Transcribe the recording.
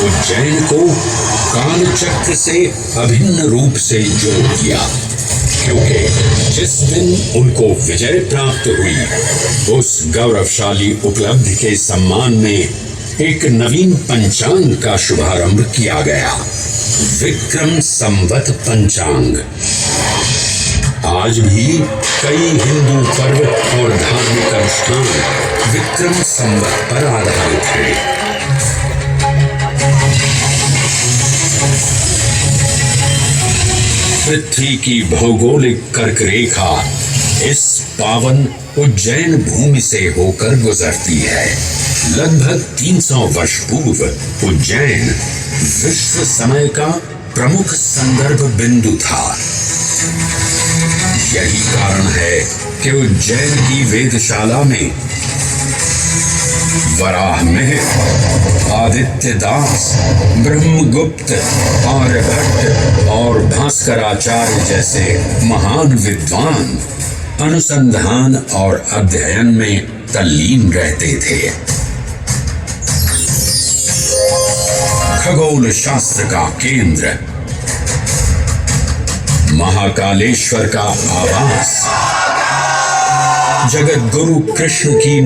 उज्जैन को कालचक्र से अभिन्न रूप से जोड़ दिया, क्योंकि जिस दिन उनको विजय प्राप्त हुई उस गौरवशाली उपलब्धि के सम्मान में एक नवीन पंचांग का शुभारंभ किया गया, विक्रम संवत पंचांग। आज भी कई हिंदू पर्व और धार्मिक अनुष्ठान विक्रम संवत पर आधारित हैं। पृथ्वी की भौगोलिक कर्क रेखा इस पावन उज्जैन भूमि से होकर गुजरती है। लगभग 300 वर्ष पूर्व उज्जैन विश्व समय का प्रमुख संदर्भ बिंदु था। यही कारण है कि उज्जैन की वेदशाला में वराहमिहिर, आदित्यदास, ब्रह्मगुप्त, आर्यभट्ट और भास्कराचार्य जैसे महान विद्वान अनुसंधान और अध्ययन में तल्लीन रहते थे। खगोल शास्त्र का केंद्र, महाकालेश्वर का आवास, जगत गुरु कृष्ण की